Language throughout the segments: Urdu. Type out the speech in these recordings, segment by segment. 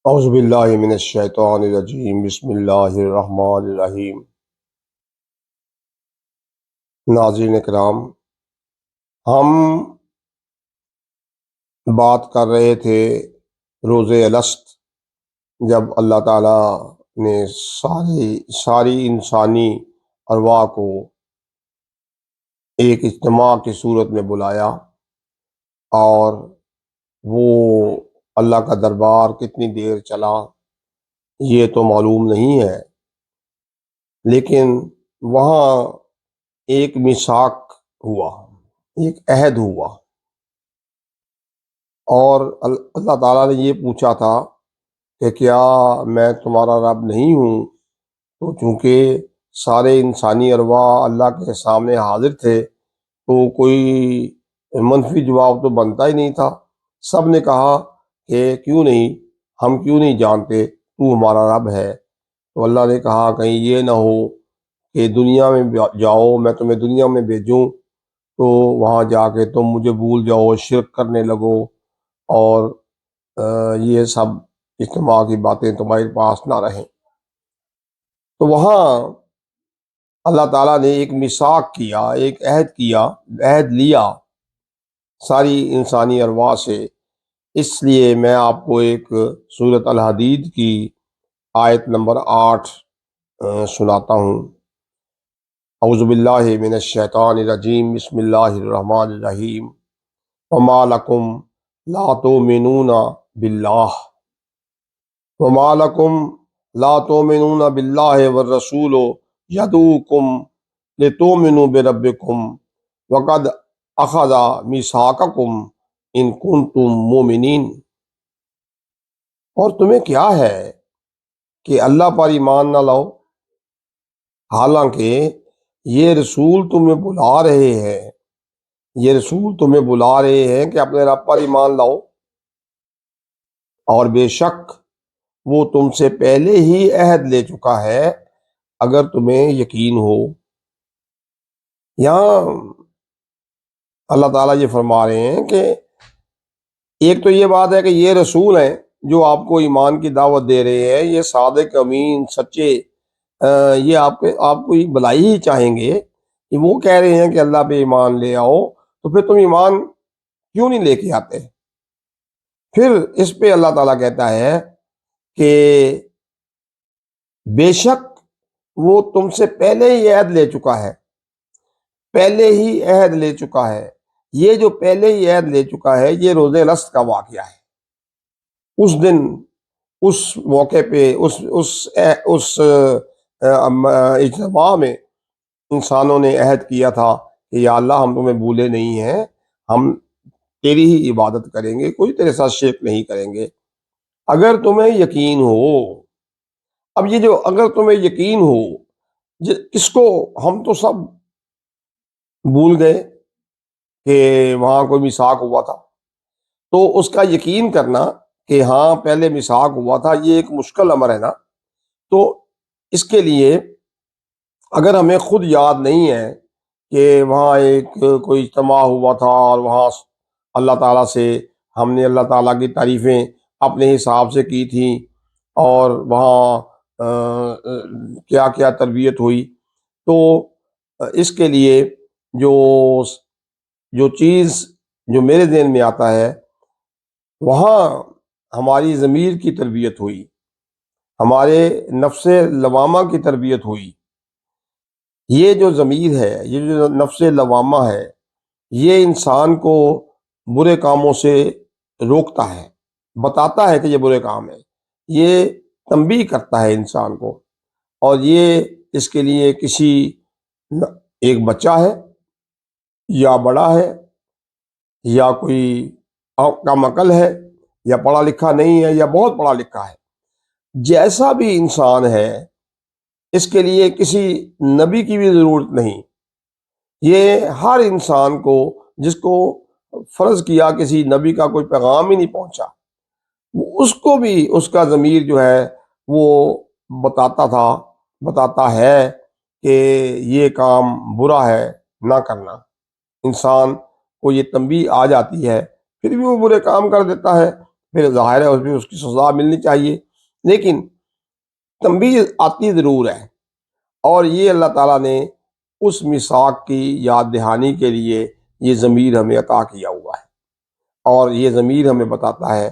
اعوذ باللہ من الشیطان الرجیم بسم اللہ الرحمن الرحیم۔ ناظرین کرام، ہم بات کر رہے تھے روز الست، جب اللہ تعالیٰ نے ساری انسانی ارواح کو ایک اجتماع کی صورت میں بلایا، اور وہ اللہ کا دربار کتنی دیر چلا یہ تو معلوم نہیں ہے، لیکن وہاں ایک میثاق ہوا، ایک عہد ہوا، اور اللہ تعالیٰ نے یہ پوچھا تھا کہ کیا میں تمہارا رب نہیں ہوں؟ تو چونکہ سارے انسانی ارواح اللہ کے سامنے حاضر تھے تو کوئی منفی جواب تو بنتا ہی نہیں تھا۔ سب نے کہا کہ کیوں نہیں، ہم کیوں نہیں جانتے تو ہمارا رب ہے۔ تو اللہ نے کہا کہیں یہ نہ ہو کہ دنیا میں جاؤ، میں تمہیں دنیا میں بھیجوں تو وہاں جا کے تم مجھے بھول جاؤ، شرک کرنے لگو، اور یہ سب اجتماع کی باتیں تمہارے پاس نہ رہیں۔ تو وہاں اللہ تعالیٰ نے ایک میثاق کیا، ایک عہد لیا ساری انسانی ارواح سے۔ اس لیے میں آپ کو ایک سورۃ الحدید کی آیت نمبر 8 سناتا ہوں۔ اعوذ باللہ من الشیطان الرجیم بسم اللہ الرحمن الرحیم۔ وما لکم لا تؤمنون باللہ وما لکم لا تؤمنون باللہ والرسول یدعوکم لتؤمنوا بربکم وقد اخذ میثاقکم ان کنتم مومنین۔ اور تمہیں کیا ہے کہ اللہ پر ایمان نہ لاؤ، حالانکہ یہ رسول تمہیں بلا رہے ہیں، کہ اپنے رب پر ایمان لاؤ، اور بے شک وہ تم سے پہلے ہی عہد لے چکا ہے اگر تمہیں یقین ہو۔ یہاں اللہ تعالیٰ یہ فرما رہے ہیں کہ ایک تو یہ بات ہے کہ یہ رسول ہیں جو آپ کو ایمان کی دعوت دے رہے ہیں، یہ صادق، امین، سچے، یہ آپ کو یہ بلائی ہی چاہیں گے کہ وہ کہہ رہے ہیں کہ اللہ پہ ایمان لے آؤ، تو پھر تم ایمان کیوں نہیں لے کے آتے؟ پھر اس پہ اللہ تعالیٰ کہتا ہے کہ بے شک وہ تم سے پہلے ہی عہد لے چکا ہے، یہ جو پہلے ہی عہد لے چکا ہے یہ روز الست کا واقعہ ہے۔ اس دن، اس موقع پہ، اس اجتماع میں انسانوں نے عہد کیا تھا کہ یا اللہ ہم تمہیں بھولے نہیں ہیں، ہم تیری ہی عبادت کریں گے، کوئی تیرے ساتھ شرک نہیں کریں گے اگر تمہیں یقین ہو۔ اب یہ جو اگر تمہیں یقین ہو، اس کو ہم تو سب بھول گئے کہ وہاں کوئی میثاق ہوا تھا، تو اس کا یقین کرنا کہ ہاں پہلے میثاق ہوا تھا یہ ایک مشکل امر ہے نا۔ تو اس کے لیے اگر ہمیں خود یاد نہیں ہے کہ وہاں ایک کوئی اجتماع ہوا تھا اور وہاں اللہ تعالیٰ سے ہم نے اللہ تعالیٰ کی تعریفیں اپنے حساب سے کی تھیں، اور وہاں کیا کیا تربیت ہوئی، تو اس کے لیے جو چیز جو میرے ذہن میں آتا ہے، وہاں ہماری ضمیر کی تربیت ہوئی، ہمارے نفس لوامہ کی تربیت ہوئی۔ یہ جو ضمیر ہے، یہ جو نفس لوامہ ہے، یہ انسان کو برے کاموں سے روکتا ہے، بتاتا ہے کہ یہ برے کام ہے، یہ تنبیہ کرتا ہے انسان کو، اور یہ اس کے لیے کسی ایک بچہ ہے یا بڑا ہے یا کوئی کم عقل ہے یا پڑھا لکھا نہیں ہے یا بہت پڑھا لکھا ہے، جیسا بھی انسان ہے اس کے لیے کسی نبی کی بھی ضرورت نہیں۔ یہ ہر انسان کو، جس کو فرض کیا کسی نبی کا کوئی پیغام ہی نہیں پہنچا، اس کو بھی اس کا ضمیر جو ہے وہ بتاتا ہے کہ یہ کام برا ہے، نہ کرنا۔ انسان کو یہ تنبیہ آ جاتی ہے، پھر بھی وہ برے کام کر دیتا ہے، پھر ظاہر ہے اس کی سزا ملنی چاہیے، لیکن تنبیہ آتی ضرور ہے۔ اور یہ اللہ تعالیٰ نے اس میثاق کی یاد دہانی کے لیے یہ ضمیر ہمیں عطا کیا ہوا ہے، اور یہ ضمیر ہمیں بتاتا ہے،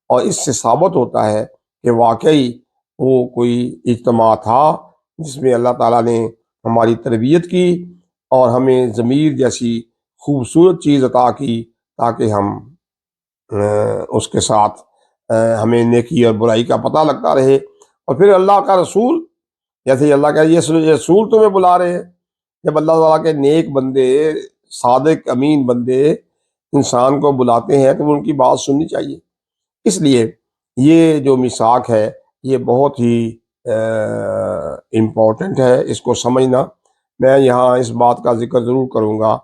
اور اس سے ثابت ہوتا ہے کہ واقعی وہ کوئی اجتماع تھا جس میں اللہ تعالیٰ نے ہماری تربیت کی اور ہمیں ضمیر جیسی خوبصورت چیز عطا کی، تاکہ ہم اس کے ساتھ ہمیں نیکی اور برائی کا پتہ لگتا رہے۔ اور پھر اللہ کا رسول، جیسے اللہ کا یہ رسول تمہیں بلا رہے ہیں، جب اللہ تعالیٰ کے نیک بندے، صادق امین بندے انسان کو بلاتے ہیں تو ان کی بات سننی چاہیے۔ اس لیے یہ جو میثاق ہے یہ بہت ہی امپورٹنٹ ہے، اس کو سمجھنا۔ میں یہاں اس بات کا ذکر ضرور کروں گا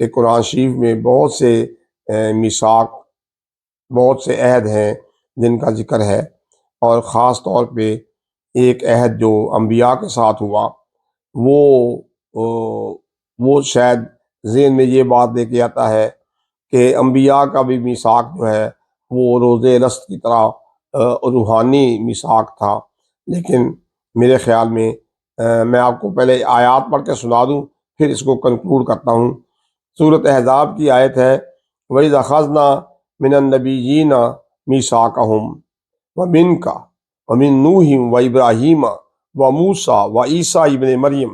کہ قرآن شریف میں بہت سے میثاق، بہت سے عہد ہیں جن کا ذکر ہے، اور خاص طور پہ ایک عہد جو انبیاء کے ساتھ ہوا، وہ شاید ذہن میں یہ بات لے کے آتا ہے کہ انبیاء کا بھی میثاق جو ہے وہ روز رست کی طرح روحانی میثاق تھا، لیکن میرے خیال میں میں آپ کو پہلے آیات پڑھ کے سنا دوں، پھر اس کو کنکلوڈ کرتا ہوں۔ سورۃ احزاب کی آیت ہے، وَإِذْ أَخَذْنَا مِنَ النَّبِيِّينَ مِيثَاقَهُمْ وَمِنْكَ وَمِن نُوحٍ وَإِبْرَاهِيمَ وَمُوسَىٰ وَعِیسیٰ ابن مریم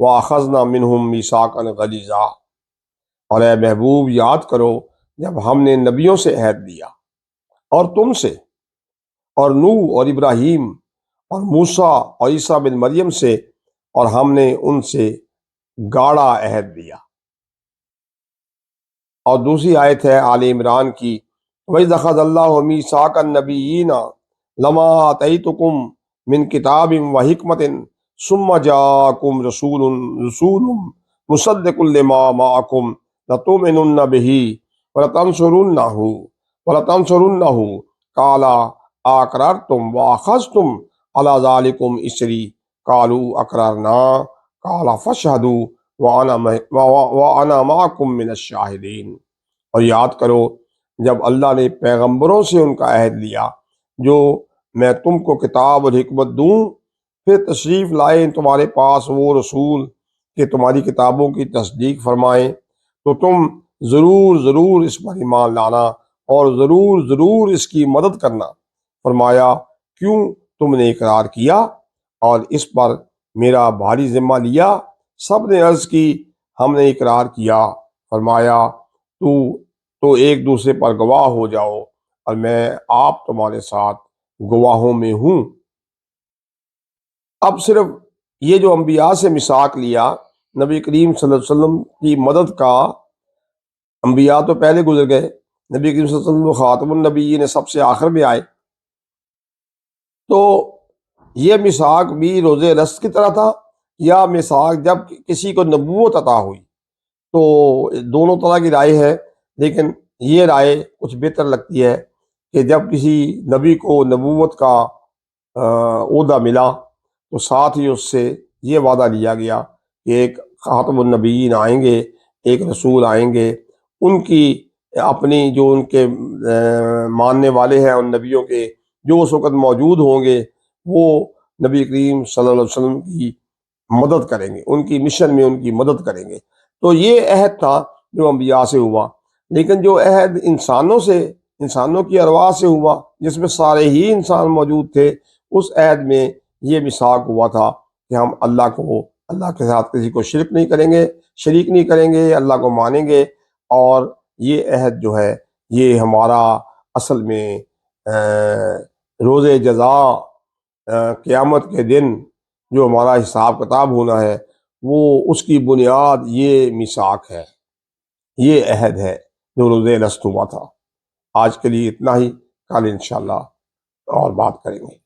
وَأَخَذْنَا مِنْهُم مِيثَاقًا غَلِيظًا۔ اور اے محبوب یاد کرو جب ہم نے نبیوں سے عہد لیا، اور تم سے، اور نوح اور ابراہیم اور موسیٰ اور عیسیٰ بن مریم سے، اور ہم نے ان سے گاڑا عہد لیا۔ اور دوسری آیت ہے آل عمران کی، وَإِذْ أَخَذَ اللَّهُ مِيثَاقَ النَّبِيِّينَ لَمَا آتَيْتُكُم مِّن كِتَابٍ وَحِكْمَةٍ ثُمَّ جَاءَكُمْ رَسُولٌ مُصَدِّقٌ لِّمَا مَعَكُمْ لَتُؤْمِنُنَّ بِهِ وَلَتَنصُرُنَّهُ قَالَ أَأَقْرَرْتُمْ وَأَخَذْتُمْ عَلَىٰ ذَٰلِكُمْ إِصْرِي قَالُوا أَقْرَرْنَا قَالَ فَاشْهَدُوا وَأَنَا مَعَكُمْ مِنَ الشَّاهِدِينَ۔ اور یاد کرو جب اللہ نے پیغمبروں سے ان کا عہد لیا جو میں تم کو کتاب اور حکمت دوں، پھر تشریف لائے تمہارے پاس وہ رسول کہ تمہاری کتابوں کی تصدیق فرمائیں، تو تم ضرور ضرور اس پر ایمان لانا اور ضرور ضرور اس کی مدد کرنا۔ فرمایا کیوں تم نے اقرار کیا اور اس پر میرا بھاری ذمہ لیا؟ سب نے عرض کی ہم نے اقرار کیا۔ فرمایا تو ایک دوسرے پر گواہ ہو جاؤ، اور میں آپ تمہارے ساتھ گواہوں میں ہوں۔ اب صرف یہ جو انبیاء سے میثاق لیا، نبی کریم صلی اللہ علیہ وسلم کی مدد کا، انبیاء تو پہلے گزر گئے، نبی کریم صلی اللہ علیہ وسلم خاتم النبیین سب سے آخر میں آئے، تو یہ میثاق بھی روز رست کی طرح تھا، یا میثاق جب کسی کو نبوت عطا ہوئی؟ تو دونوں طرح کی رائے ہے، لیکن یہ رائے کچھ بہتر لگتی ہے کہ جب کسی نبی کو نبوت کا عہدہ ملا تو ساتھ ہی اس سے یہ وعدہ لیا گیا کہ ایک خاتم النبیین آئیں گے، ایک رسول آئیں گے، ان کی اپنی جو ان کے ماننے والے ہیں ان نبیوں کے جو اس وقت موجود ہوں گے، وہ نبی کریم صلی اللہ علیہ وسلم کی مدد کریں گے، ان کی مشن میں ان کی مدد کریں گے۔ تو یہ عہد تھا جو انبیاء سے ہوا، لیکن جو عہد انسانوں کی ارواح سے ہوا، جس میں سارے ہی انسان موجود تھے، اس عہد میں یہ میثاق ہوا تھا کہ ہم اللہ کے ساتھ کسی کو شریک نہیں کریں گے، اللہ کو مانیں گے، اور یہ عہد جو ہے یہ ہمارا اصل میں روز جزا، قیامت کے دن جو ہمارا حساب کتاب ہونا ہے، وہ اس کی بنیاد یہ میثاق ہے، یہ عہد ہے جو روز رست ہوا تھا۔ آج کے لیے اتنا ہی، کل انشاءاللہ اور بات کریں گے۔